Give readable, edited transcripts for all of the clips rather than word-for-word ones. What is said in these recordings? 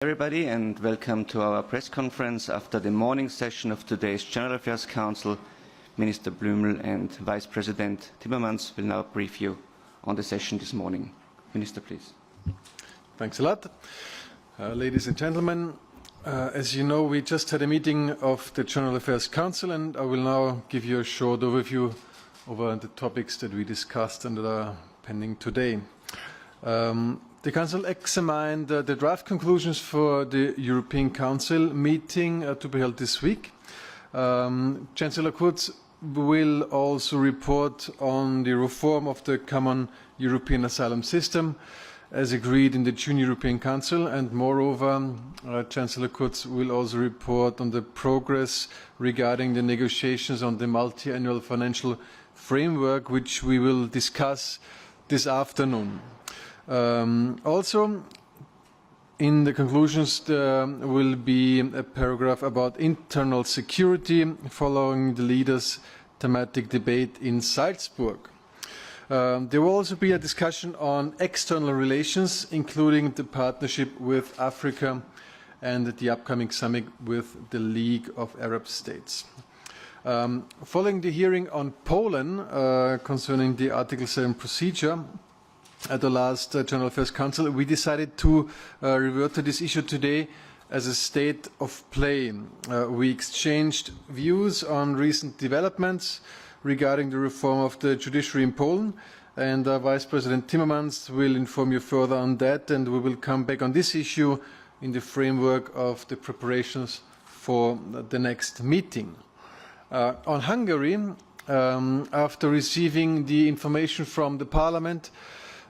Everybody, and welcome to our press conference after the morning session of today's General Affairs Council. Minister Blumel and Vice President Timmermans will now brief you on the session this morning. Minister, please. Thanks a lot. Ladies and gentlemen, as you know, we just had a meeting of the General Affairs Council, and I will now give you a short overview over the topics that we discussed and that are pending today. The Council examined the draft conclusions for the European Council meeting to be held this week. Chancellor Kurz will also report on the reform of the common European asylum system as agreed in the June European Council, and moreover, Chancellor Kurz will also report on the progress regarding the negotiations on the multi-annual financial framework, which we will discuss this afternoon. Also, in the conclusions, there will be a paragraph about internal security following the leaders' thematic debate in Salzburg. There will also be a discussion on external relations, including the partnership with Africa and the upcoming summit with the League of Arab States. Following the hearing on Poland concerning the Article 7 procedure, at the last General Affairs Council, we decided to revert to this issue today as a state of play. We exchanged views on recent developments regarding the reform of the judiciary in Poland, and Vice President Timmermans will inform you further on that, and we will come back on this issue in the framework of the preparations for the next meeting. On Hungary, after receiving the information from the Parliament,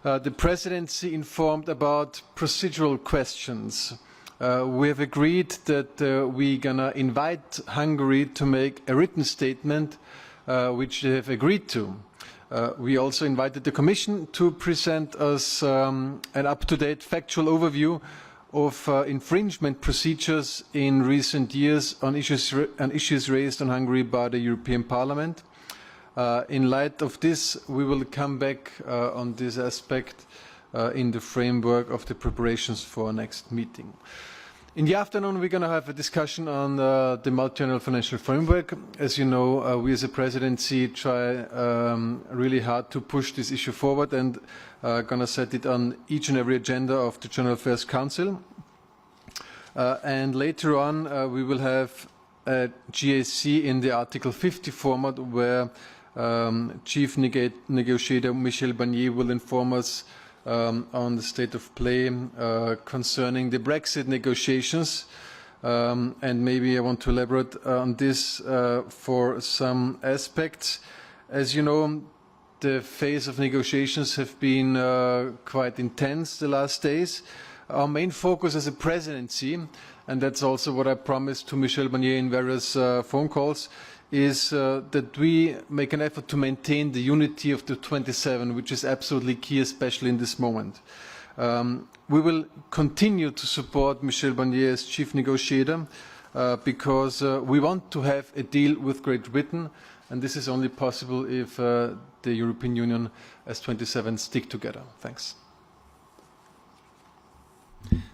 the Presidency informed about procedural questions. We have agreed that we're going to invite Hungary to make a written statement, which they have agreed to. We also invited the Commission to present us an up-to-date factual overview of infringement procedures in recent years on issues raised on Hungary by the European Parliament. In light of this, we will come back on this aspect in the framework of the preparations for our next meeting. In the afternoon, we're going to have a discussion on the multi-annual financial framework. As you know, we as a presidency try really hard to push this issue forward and going to set it on each and every agenda of the General Affairs Council. And later on, we will have a GAC in the Article 50 format, where Chief Negotiator Michel Barnier will inform us on the state of play concerning the Brexit negotiations. And maybe I want to elaborate on this for some aspects. As you know, the phase of negotiations have been quite intense the last days. Our main focus as a presidency, and that's also what I promised to Michel Barnier in various phone calls, is that we make an effort to maintain the unity of the 27, which is absolutely key, especially in this moment. We will continue to support Michel Barnier as chief negotiator because we want to have a deal with Great Britain, and this is only possible if the European Union as 27 stick together. Thanks.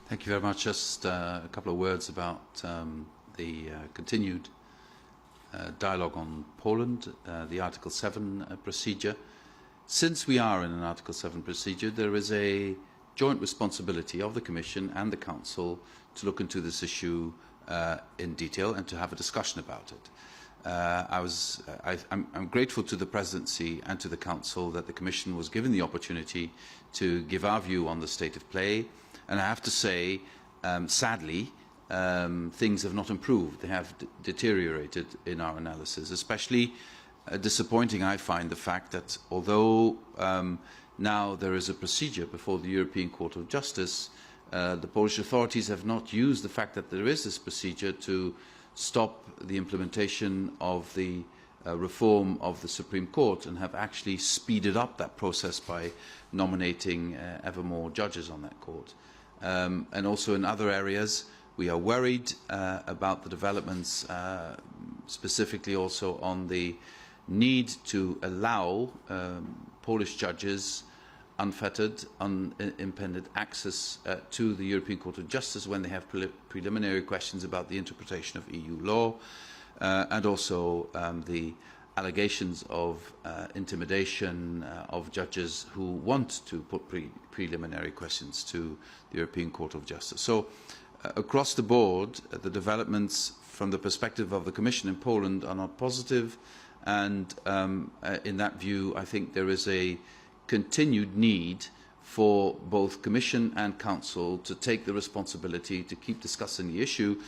Thank you very much. Just a couple of words about the continued dialogue on Poland, the Article 7 procedure. Since we are in an Article 7 procedure, there is a joint responsibility of the Commission and the Council to look into this issue in detail and to have a discussion about it. I'm grateful to the Presidency and to the Council that the Commission was given the opportunity to give our view on the state of play, and I have to say, sadly, things have not improved. They have deteriorated in our analysis. Especially disappointing, I find the fact that although now there is a procedure before the European Court of Justice, the Polish authorities have not used the fact that there is this procedure to stop the implementation of the reform of the Supreme Court, and have actually speeded up that process by nominating ever more judges on that court. And also in other areas, we are worried about the developments, specifically also on the need to allow Polish judges unfettered, unimpeded access to the European Court of Justice when they have preliminary questions about the interpretation of EU law, and also the allegations of intimidation of judges who want to put preliminary questions to the European Court of Justice. So across the board, the developments from the perspective of the Commission in Poland are not positive, and in that view I think there is a continued need for both Commission and Council to take the responsibility to keep discussing the issue,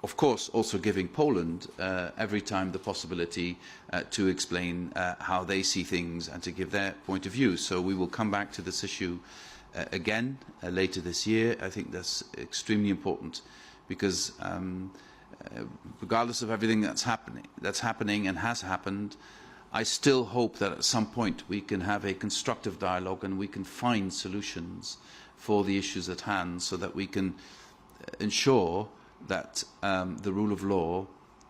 of course also giving Poland every time the possibility to explain how they see things and to give their point of view. So we will come back to this issue again later this year. I think that's extremely important because regardless of everything that's happening and has happened, I still hope that at some point we can have a constructive dialogue and we can find solutions for the issues at hand so that we can ensure that the rule of law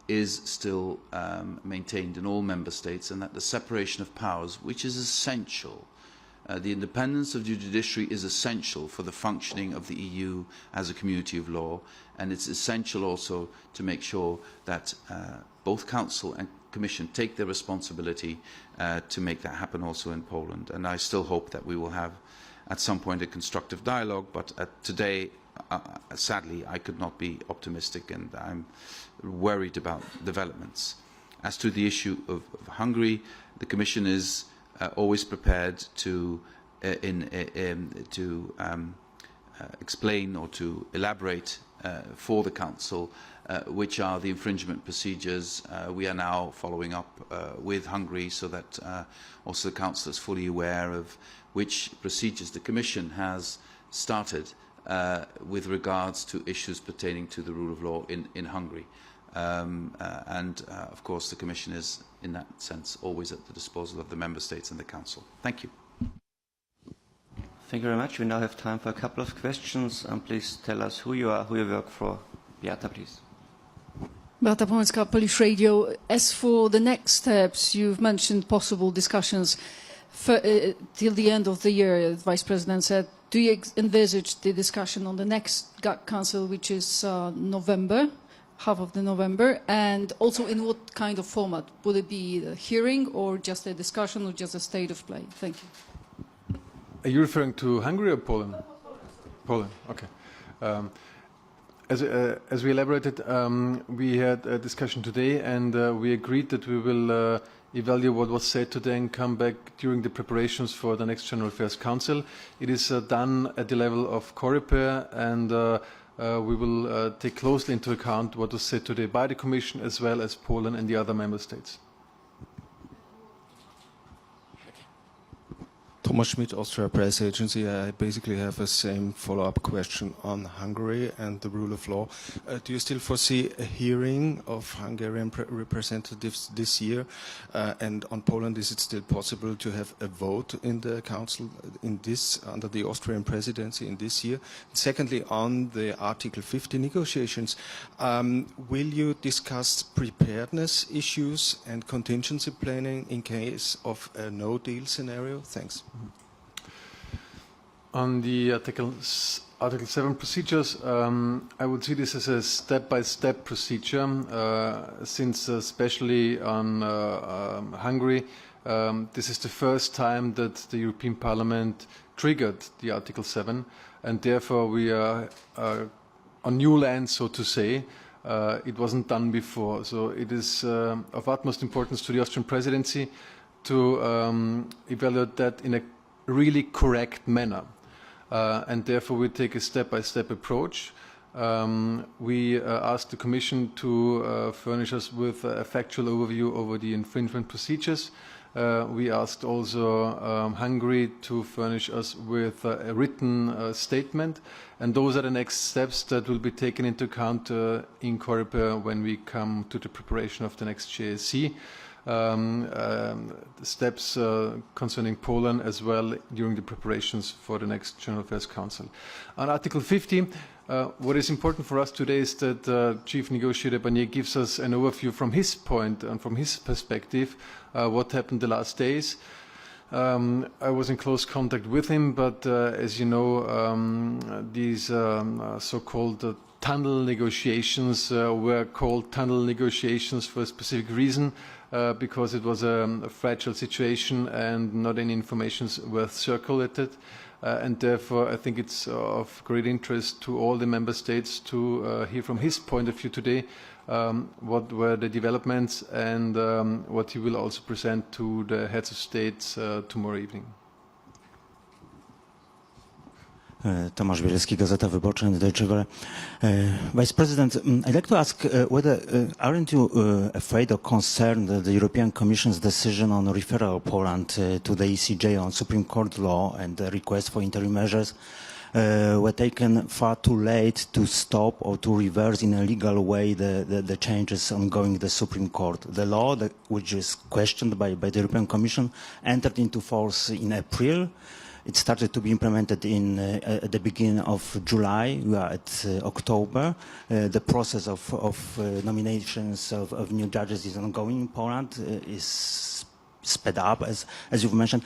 is still maintained in all member states and that the separation of powers, which is essential, the independence of the judiciary is essential for the functioning of the EU as a community of law, and it's essential also to make sure that both Council and Commission take their responsibility to make that happen also in Poland. And I still hope that we will have at some point a constructive dialogue, but today sadly I could not be optimistic and I'm worried about developments. As to the issue of Hungary, the Commission is always prepared to explain or to elaborate for the Council which are the infringement procedures. We are now following up with Hungary so that also the Council is fully aware of which procedures the Commission has started with regards to issues pertaining to the rule of law in Hungary. Of course the Commission is in that sense always at the disposal of the Member States and the Council. Thank you. Thank you very much. We now have time for a couple of questions. Please tell us who you are, who you work for. Beata, please. Beata Pońska, Polish Radio. As for the next steps, you've mentioned possible discussions till the end of the year, the Vice President said. Do you envisage the discussion on the next GAC Council, which is November, half of the November, and also in what kind of format? Would it be a hearing or just a discussion or just a state of play? Thank you. Are you referring to Hungary or Poland? Poland, okay. As we elaborated, we had a discussion today and we agreed that we will evaluate what was said today and come back during the preparations for the next General Affairs Council. It is done at the level of COREPER and we will take closely into account what was said today by the Commission as well as Poland and the other Member States. Thomas Schmidt, Austrian Press Agency. I basically have the same follow-up question on Hungary and the rule of law. Do you still foresee a hearing of Hungarian representatives this year? And on Poland, is it still possible to have a vote in the Council in this, under the Austrian Presidency in this year? Secondly, on the Article 50 negotiations, will you discuss preparedness issues and contingency planning in case of a no-deal scenario? Thanks. On the Article 7 procedures, I would see this as a step-by-step procedure, since especially on Hungary, this is the first time that the European Parliament triggered the Article 7, and therefore we are on new land, so to say. It wasn't done before, so it is of utmost importance to the Austrian Presidency to evaluate that in a really correct manner. And therefore we take a step-by-step approach. We asked the Commission to furnish us with a factual overview over the infringement procedures. We asked also Hungary to furnish us with a written statement, and those are the next steps that will be taken into account in COREPER when we come to the preparation of the next JSC. Steps concerning Poland as well during the preparations for the next General Affairs Council. On Article 50, what is important for us today is that Chief Negotiator Barnier gives us an overview from his point and from his perspective what happened the last days. I was in close contact with him, but as you know, these so-called tunnel negotiations were called tunnel negotiations for a specific reason, because it was a fragile situation and not any information were circulated. And therefore, I think it's of great interest to all the member states to hear from his point of view today what were the developments and what he will also present to the heads of states tomorrow evening. Tomasz Bielski, Gazeta Wyborcza and Deutsche Welle. Vice President, I'd like to ask whether aren't you afraid or concerned that the European Commission's decision on referral Poland to the ECJ on Supreme Court law and the request for interim measures were taken far too late to stop or to reverse in a legal way the changes ongoing in the Supreme Court? The law, which is questioned by the European Commission, entered into force in April. It started to be implemented at the beginning of July. We are at October. The process of nominations of new judges is ongoing in Poland, is sped up, as you've mentioned.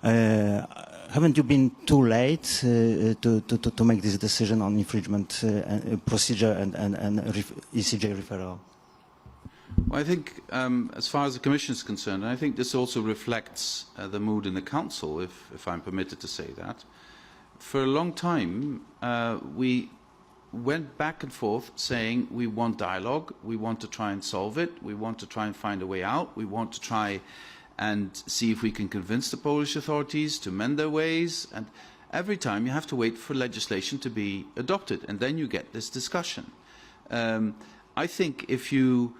Haven't you been too late to make this decision on infringement procedure and ECJ referral? Well, I think, as far as the Commission is concerned, I think this also reflects the mood in the Council, if I'm permitted to say that. For a long time, we went back and forth saying we want dialogue, we want to try and solve it, we want to try and find a way out, we want to try and see if we can convince the Polish authorities to mend their ways. And every time you have to wait for legislation to be adopted, and then you get this discussion. I think if you...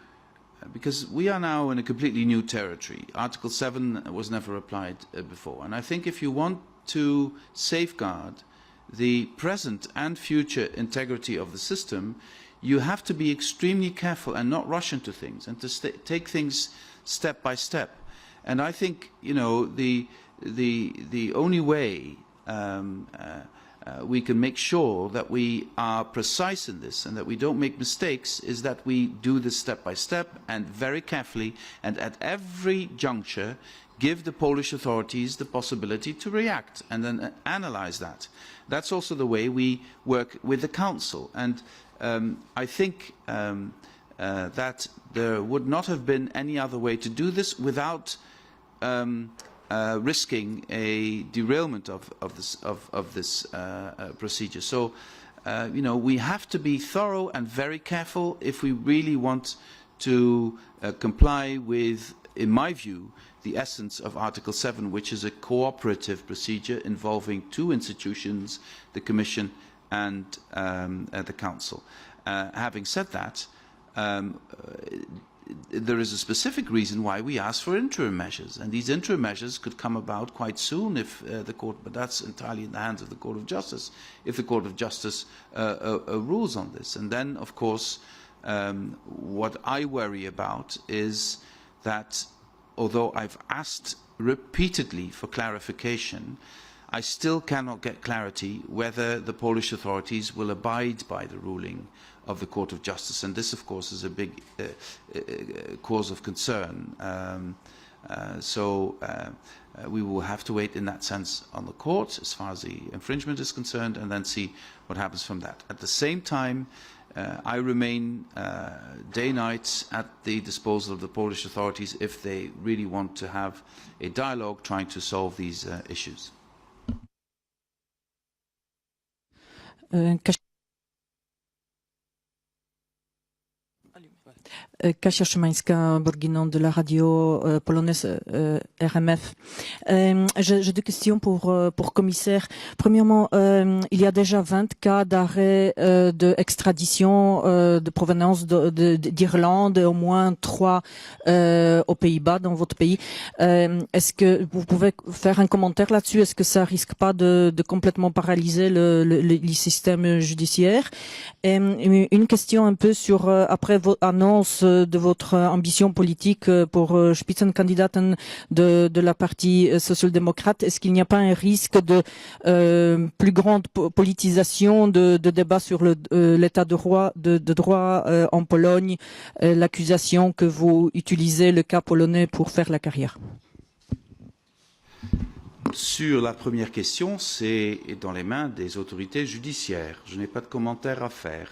Because we are now in a completely new territory. Article 7 was never applied before. And I think if you want to safeguard the present and future integrity of the system, you have to be extremely careful and not rush into things and to take things step by step. And I think, you know, the only way we can make sure that we are precise in this and that we don't make mistakes is that we do this step by step and very carefully, and at every juncture give the Polish authorities the possibility to react and then analyze that. That's also the way we work with the Council. And I think that there would not have been any other way to do this without risking a derailment of this procedure. So, you know, we have to be thorough and very careful if we really want to comply with, in my view, the essence of Article 7, which is a cooperative procedure involving two institutions, the Commission and the Council. Having said that, there is a specific reason why we ask for interim measures, and these interim measures could come about quite soon if the court, but that's entirely in the hands of the Court of Justice, if the Court of Justice rules on this. And then, of course, what I worry about is that although I've asked repeatedly for clarification, I still cannot get clarity whether the Polish authorities will abide by the ruling of the Court of Justice, and this, of course, is a big cause of concern. So we will have to wait in that sense on the court as far as the infringement is concerned, and then see what happens from that. At the same time, I remain day-night at the disposal of the Polish authorities if they really want to have a dialogue trying to solve these issues. Kasia Szymańska-Borginon de la radio polonaise RMF. J'ai deux questions pour commissaire. Premièrement, il y a déjà 20 cas d'arrêt d'extradition de provenance d'Irlande, au moins 3 aux Pays-Bas, dans votre pays. Est-ce que vous pouvez faire un commentaire là-dessus? Est-ce que ça risque pas de complètement paralyser le système judiciaire? Et une question un peu sur, après votre annonce de votre ambition politique pour Spitzenkandidaten de la partie social-démocrate, est-ce qu'il n'y a pas un risque de plus grande politisation de débat sur l'état de droit en Pologne, l'accusation que vous utilisez le cas polonais pour faire la carrière? Sur la première question, c'est dans les mains des autorités judiciaires. Je n'ai pas de commentaire à faire.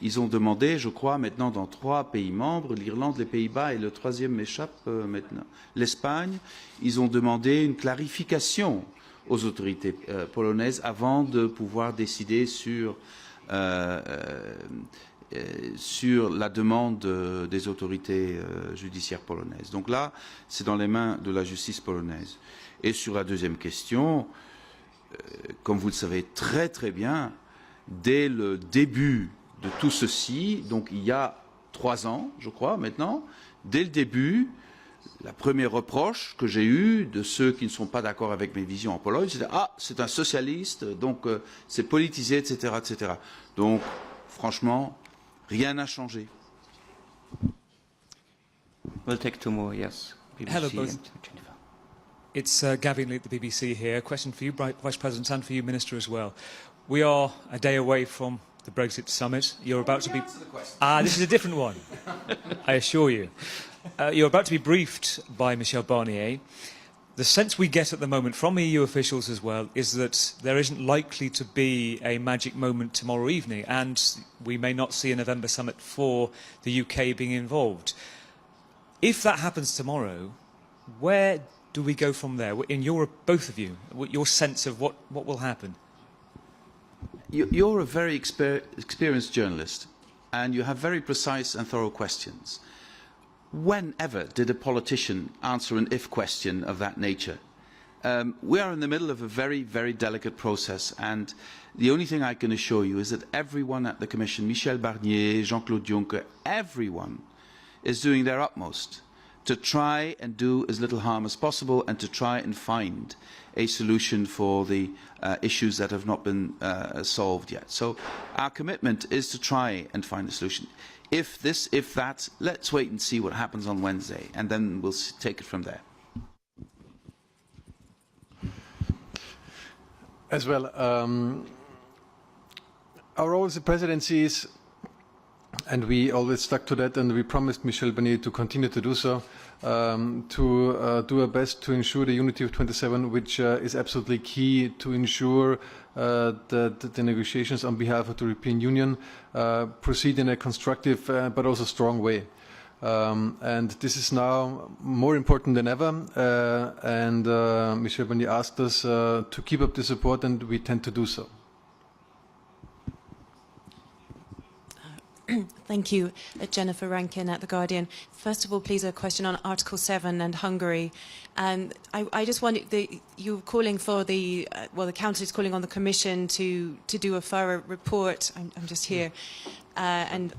Ils ont demandé, je crois, maintenant dans 3 pays membres, l'Irlande, les Pays-Bas et le troisième m'échappe maintenant, l'Espagne, ils ont demandé une clarification aux autorités polonaises avant de pouvoir décider sur la demande des autorités judiciaires polonaises. Donc là, c'est dans les mains de la justice polonaise. Et sur la deuxième question, comme vous le savez très très bien, dès le début de tout ceci, donc il y a 3 ans, je crois, maintenant, dès le début, la première reproche que j'ai eue de ceux qui ne sont pas d'accord avec mes visions en Pologne, c'était « Ah, c'est un socialiste, donc c'est politisé, etc. etc. » Donc, franchement, rien n'a changé. We'll take 2 more, yes. BBC Hello, both. and Jennifer. It's Gavin Lee at the BBC here. A question for you, Vice President, and for you, Minister, as well. We are a day away from the Brexit summit. You're about to be... this is a different one, I assure you. You're about to be briefed by Michel Barnier. The sense we get at the moment from EU officials as well is that there isn't likely to be a magic moment tomorrow evening, and we may not see a November summit for the UK being involved. If that happens tomorrow, where do we go from there? In your, both of you, your sense of what will happen? You're a very experienced journalist, and you have very precise and thorough questions. Whenever did a politician answer an if question of that nature? We are in the middle of a very, very delicate process, and the only thing I can assure you is that everyone at the Commission, Michel Barnier, Jean-Claude Juncker, everyone is doing their utmost to try and do as little harm as possible and to try and find a solution for the issues that have not been solved yet. So our commitment is to try and find a solution. If this, if that, let's wait and see what happens on Wednesday, and then we'll take it from there. As well, our role as a presidency is, and we always stuck to that, and we promised Michel Barnier to continue to do so, to do our best to ensure the unity of 27, which is absolutely key to ensure that the negotiations on behalf of the European Union proceed in a constructive but also strong way. And this is now more important than ever, and Michel Barnier asked us to keep up the support, and we tend to do so. Thank you. Jennifer Rankin at The Guardian. First of all, please, a question on Article 7 and Hungary. And I just wondered, you're calling for the Council is calling on the Commission to do a thorough report, I'm just here, and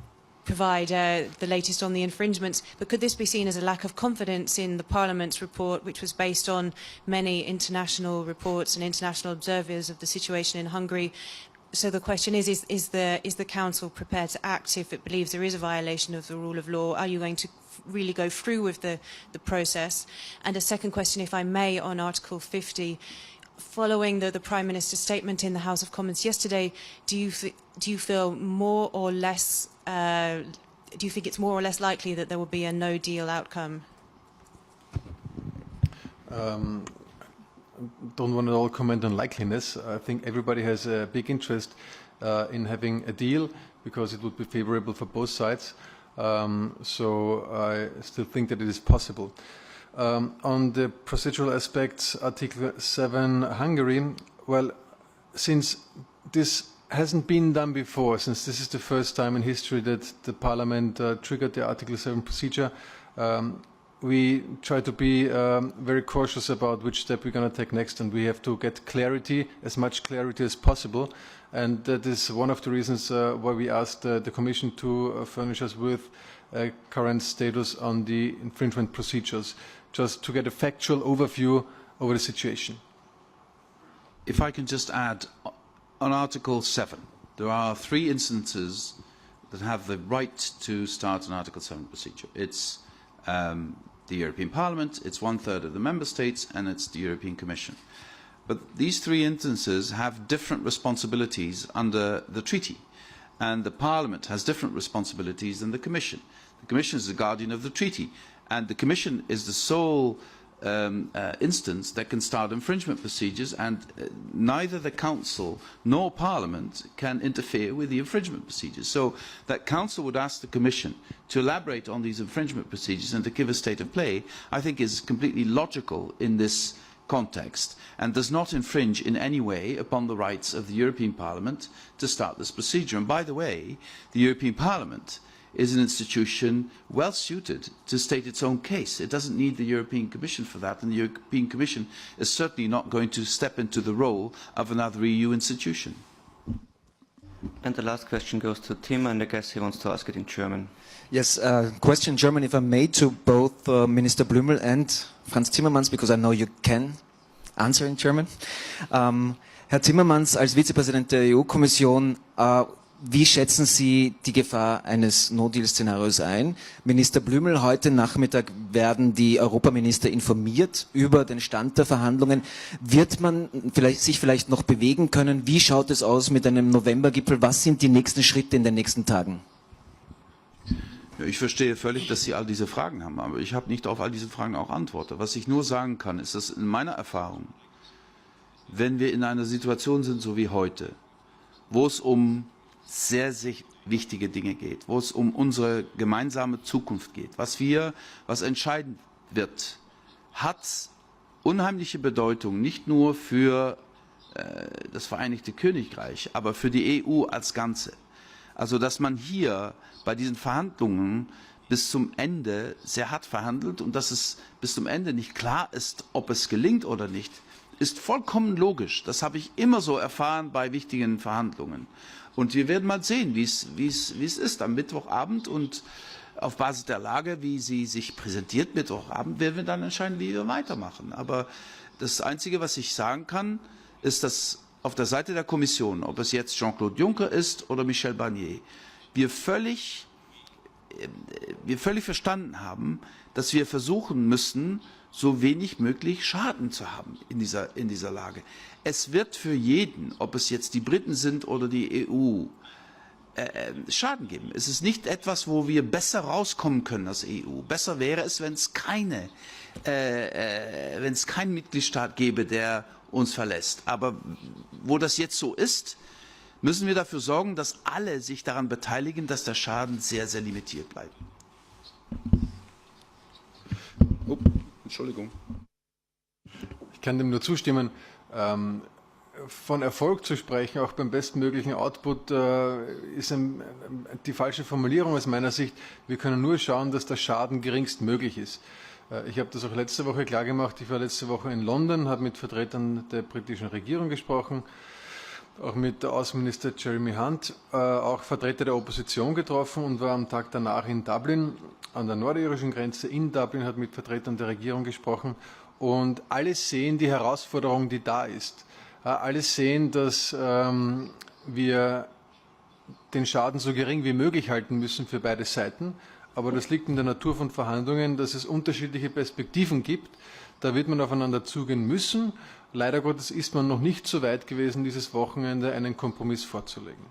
provide the latest on the infringements. But could this be seen as a lack of confidence in the Parliament's report, which was based on many international reports and international observers of the situation in Hungary? So the question is the Council prepared to act if it believes there is a violation of the rule of law? Are you going to really go through with the process? And a second question, if I may, on Article 50. Following the Prime Minister's statement in the House of Commons yesterday, do you feel more or less? Do you think it's more or less likely that there will be a no-deal outcome? Don't want to all comment on likeliness. I think everybody has a big interest in having a deal because it would be favorable for both sides. So I still think that it is possible. On the procedural aspects, Article 7, Hungary, well, since this hasn't been done before, since this is the first time in history that the Parliament triggered the Article 7 procedure, we try to be very cautious about which step we're going to take next, and we have to get clarity, as much clarity as possible. And that is one of the reasons why we asked the Commission to furnish us with a current status on the infringement procedures, just to get a factual overview over the situation. If I can just add, on Article 7, there are 3 instances that have the right to start an Article 7 procedure. It's the European Parliament, it's 1/3 of the Member States, and it's the European Commission. But these 3 instances have different responsibilities under the treaty, and the Parliament has different responsibilities than the Commission. The Commission is the guardian of the treaty, and the Commission is the sole instance that can start infringement procedures, and neither the Council nor Parliament can interfere with the infringement procedures. So that Council would ask the Commission to elaborate on these infringement procedures and to give a state of play, I think is completely logical in this context and does not infringe in any way upon the rights of the European Parliament to start this procedure. And by the way, the European Parliament is an institution well suited to state its own case. It doesn't need the European Commission for that, and the European Commission is certainly not going to step into the role of another EU institution. And the last question goes to Tim, and I guess he wants to ask it in German. Yes, question in German, if I may, to both Minister Blumel and Frans Timmermans, because I know you can answer in German. Herr Timmermans, als Vizepräsident der EU-Kommission, wie schätzen Sie die Gefahr eines No-Deal-Szenarios ein? Minister Blumel, heute Nachmittag werden die Europaminister informiert über den Stand der Verhandlungen. Wird man sich vielleicht noch bewegen können? Wie schaut es aus mit einem Novembergipfel? Was sind die nächsten Schritte in den nächsten Tagen? Ja, ich verstehe völlig, dass Sie all diese Fragen haben, aber ich habe nicht auf all diese Fragen auch Antworten. Was ich nur sagen kann, ist, dass in meiner Erfahrung, wenn wir in einer Situation sind, so wie heute, wo es um sehr, sehr wichtige Dinge geht, wo es um unsere gemeinsame Zukunft geht, was entscheidend wird, hat unheimliche Bedeutung, nicht nur für das Vereinigte Königreich, aber für die EU als Ganze. Also, dass man hier bei diesen Verhandlungen bis zum Ende sehr hart verhandelt und dass es bis zum Ende nicht klar ist, ob es gelingt oder nicht, ist vollkommen logisch. Das habe ich immer so erfahren bei wichtigen Verhandlungen. Und wir werden mal sehen, wie es ist am Mittwochabend, und auf Basis der Lage, wie sie sich präsentiert Mittwochabend, werden wir dann entscheiden, wie wir weitermachen. Aber das Einzige, was ich sagen kann, ist, dass auf der Seite der Kommission, ob es jetzt Jean-Claude Juncker ist oder Michel Barnier, wir völlig verstanden haben, dass wir versuchen müssen, so wenig möglich Schaden zu haben in dieser Lage. Es wird für jeden, ob es jetzt die Briten sind oder die EU, Schaden geben. Es ist nicht etwas, wo wir besser rauskommen können als EU. Besser wäre es, wenn es keinen Mitgliedstaat gäbe, der uns verlässt. Aber wo das jetzt so ist, müssen wir dafür sorgen, dass alle sich daran beteiligen, dass der Schaden sehr, sehr limitiert bleibt. Entschuldigung. Ich kann dem nur zustimmen. Von Erfolg zu sprechen, auch beim bestmöglichen Output, ist die falsche Formulierung aus meiner Sicht. Wir können nur schauen, dass der Schaden geringstmöglich ist. Ich habe das auch letzte Woche klargemacht. Ich war letzte Woche in London, habe mit Vertretern der britischen Regierung gesprochen, auch mit der Außenminister Jeremy Hunt, auch Vertreter der Opposition getroffen und war am Tag danach in Dublin, an der nordirischen Grenze in Dublin, hat mit Vertretern der Regierung gesprochen, und alle sehen die Herausforderung, die da ist. Alle sehen, dass wir den Schaden so gering wie möglich halten müssen für beide Seiten, aber das liegt in der Natur von Verhandlungen, dass es unterschiedliche Perspektiven gibt. Da wird man aufeinander zugehen müssen. Leider Gottes ist man noch nicht so weit gewesen, dieses Wochenende einen Kompromiss vorzulegen.